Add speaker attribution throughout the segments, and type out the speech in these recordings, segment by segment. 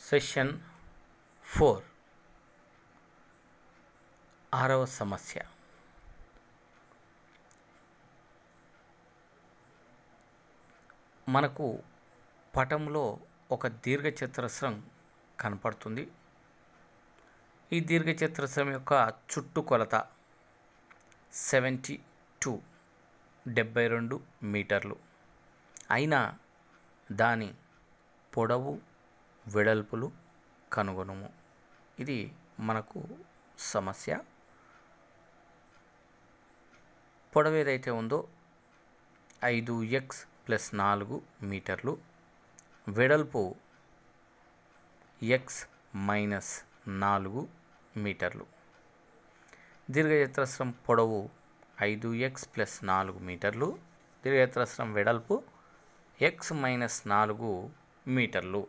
Speaker 1: Session 4 ఆరవ సమస్య. మనకు పటంలో ఒక దీర్ఘచతురస్రం కనపడుతుంది. ఈ దీర్ఘచతురస్రం యొక్క చుట్టుకొలత 72 మీటర్లు అయినా దాని పొడవు వెడల్పులు కనుగొనుము. ఇది మనకు సమస్య. పొడవు ఏదైతే ఉందో 5x+4 మీటర్లు, వెడల్పు x-4 మీటర్లు. దీర్ఘచతురస్రం పొడవు 5x+4 మీటర్లు, దీర్ఘచతురస్రం వెడల్పు x-4 మీటర్లు.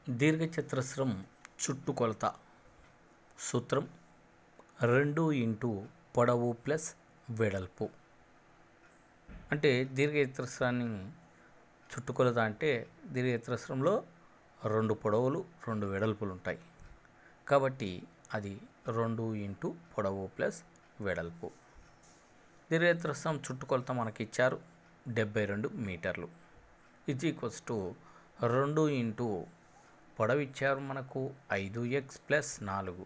Speaker 1: దీర్ఘచతురస్రం చుట్టుకొలత సూత్రం 2 పొడవు ప్లస్ వెడల్పు. అంటే దీర్ఘచతురస్రాన్ని చుట్టుకొలత అంటే దీర్ఘచతురస్రంలో 2 పొడవులు 2 వెడల్పులు ఉంటాయి కాబట్టి అది 2 పొడవు ప్లస్ వెడల్పు. దీర్ఘచతురస్రం చుట్టుకొలత మనకి ఇచ్చారు 72 మీటర్లు. ఇది ఈక్వల్స్ టు 2 పొడవు ఇచ్చారు మనకు 5x+4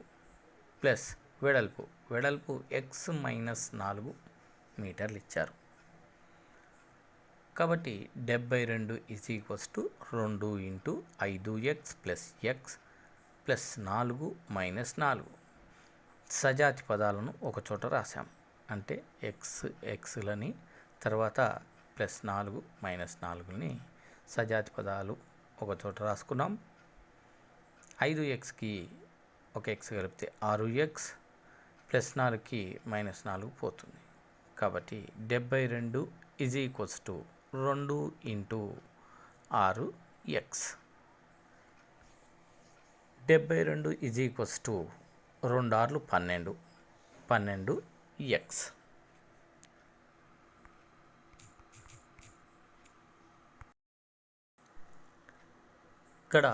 Speaker 1: ప్లస్ వెడల్పు x-4 మీటర్లు ఇచ్చారు. కాబట్టి 72 ఈజ్ ఈక్వల్స్ టు 2 5x+x+4 సజాతి పదాలను ఒక చోట రాసాం. అంటే ఎక్స్లని తర్వాత +4 -4ని సజాతి పదాలు ఒక చోట రాసుకున్నాం. 5xకి ఒక x కలిపితే 6x, +4కి -4 పోతుంది. కాబట్టి 72 is equals to 2 × 6x. 72 is equals to 2 6 12x. ఇక్కడ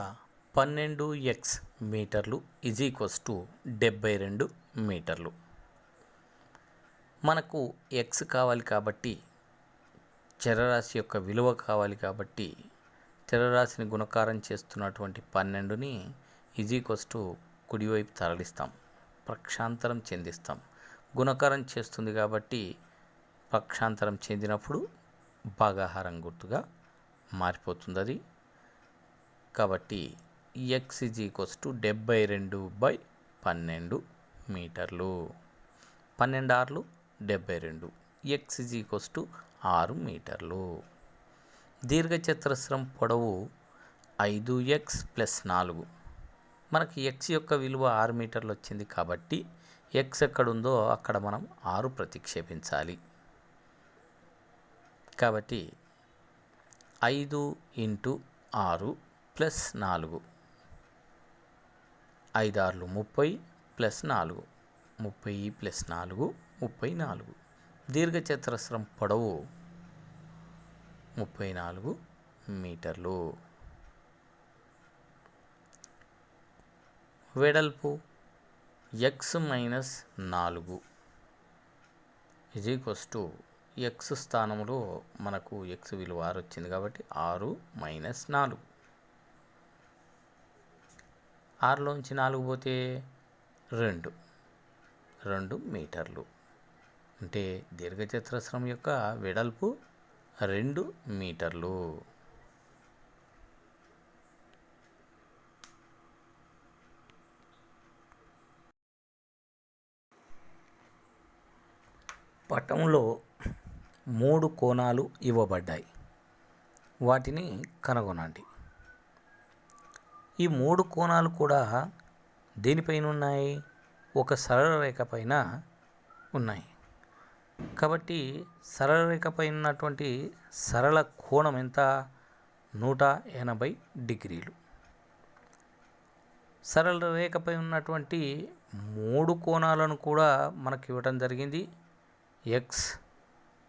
Speaker 1: 12x మీటర్లు ఈజ్ ఈక్వల్స్ టు 72 మీటర్లు. మనకు x కావాలి కాబట్టి, చరరాశి యొక్క విలువ కావాలి కాబట్టి, చరరాశిని గుణకారం చేస్తున్నటువంటి 12ని ఈజ్ ఈక్వల్స్ టు కుడివైపు తరలిస్తాం, పక్షాంతరం చెందిస్తాం. గుణకారం చేస్తుంది కాబట్టి పక్షాంతరం చెందినప్పుడు భాగాహారం గుర్తుగా మారిపోతుంది అది. కాబట్టి x ఈజ్ ఈక్వల్స్ టు 72/12 మీటర్లు. 12 6 72. x ఈజ్ ఈక్వల్స్ టు 6 మీటర్లు. దీర్ఘచతురస్రం పొడవు 5x+4. మనకి x యొక్క విలువ 6 మీటర్లు వచ్చింది కాబట్టి x ఎక్కడుందో అక్కడ మనం 6 ప్రతిక్షేపించాలి. కాబట్టి 5 × 6 + 4, 5 6 30 +4, 30 + 4 34. దీర్ఘచతురస్రం పొడవు 34 మీటర్లు. వెడల్పు x-4 is equals to x స్థానంలో మనకు x విలువ 6 వచ్చింది కాబట్టి 6 - 4. 6లోంచి 4 పోతే 2 మీటర్లు. అంటే దీర్ఘచతురస్రం యొక్క వెడల్పు 2 మీటర్లు. పటంలో 3 కోణాలు ఇవ్వబడ్డాయి. వాటిని కనుగొనండి. ఈ 3 కోణాలు కూడా దేనిపైన ఉన్నాయి? ఒక సరళ రేఖ పైన ఉన్నాయి. కాబట్టి సరళ రేఖ పైన ఉన్నటువంటి సరళ కోణం ఎంత? 180 డిగ్రీలు. సరళ రేఖపై ఉన్నటువంటి 3 కోణాలను కూడా మనకి ఇవ్వడం జరిగింది. X,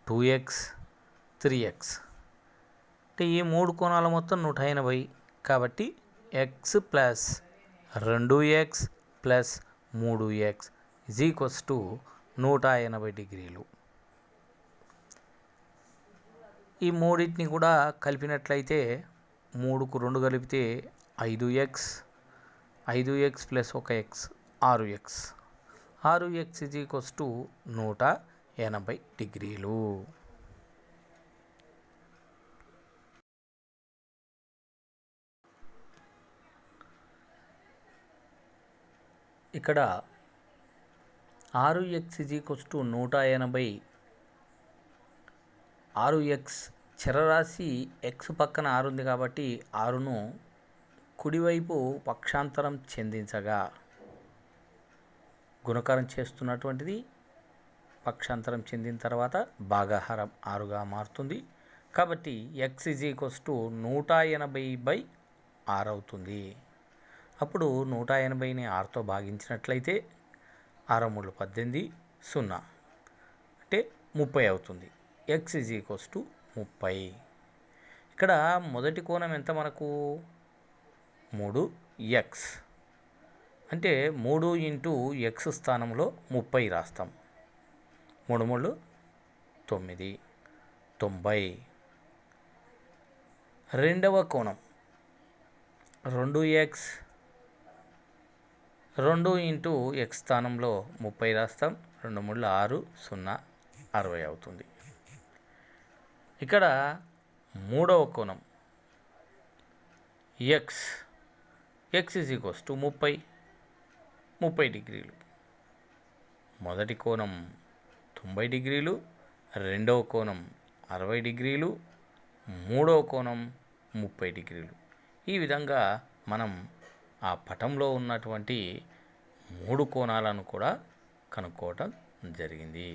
Speaker 1: 2x, 3x. అంటే ఈ 3 కోణాల మొత్తం 180. కాబట్టి x plus 2x plus 3x is equals to 180 డిగ్రీలు. ఈ మూడింటిని కూడా కలిపినట్లయితే 3కు 2 కలిపితే 5x, 5x plus 1x 6x. 6x is equals to 180 డిగ్రీలు. ఇక్కడ 6x is equals to 180. 6x చరరాశి x పక్కన 6 ఉంది కాబట్టి 6ను కుడివైపు పక్షాంతరం చెందించగా గుణకారం చేస్తున్నటువంటిది పక్షాంతరం చెందిన తర్వాత భాగాహారం 6గా మారుతుంది. కాబట్టి x ఈజ్ ఈక్వల్స్ టు 180/6 అవుతుంది. అప్పుడు 180ని 6తో భాగించినట్లయితే 6 3 18, 0 అంటే 30 అవుతుంది. x is equals to 30. ఇక్కడ మొదటి కోణం ఎంత మనకు? 3x. అంటే 3 ఇంటూ x స్థానంలో 30 రాస్తాం. 3 3 9, 90. రెండవ కోణం 2x. 2 ఇంటూ x స్థానంలో 30 రాస్తాం. 2 3 6, 0 60 అవుతుంది. ఇక్కడ మూడవ కోణం x. x is equals to 30 డిగ్రీలు. మొదటి కోణం 90 డిగ్రీలు, రెండవ కోణం 60 డిగ్రీలు, మూడవ కోణం 30 డిగ్రీలు. ఈ విధంగా మనం ఆ పటంలో ఉన్నటువంటి 3 కోణాలను కూడా కనుక్కోవటం జరిగింది.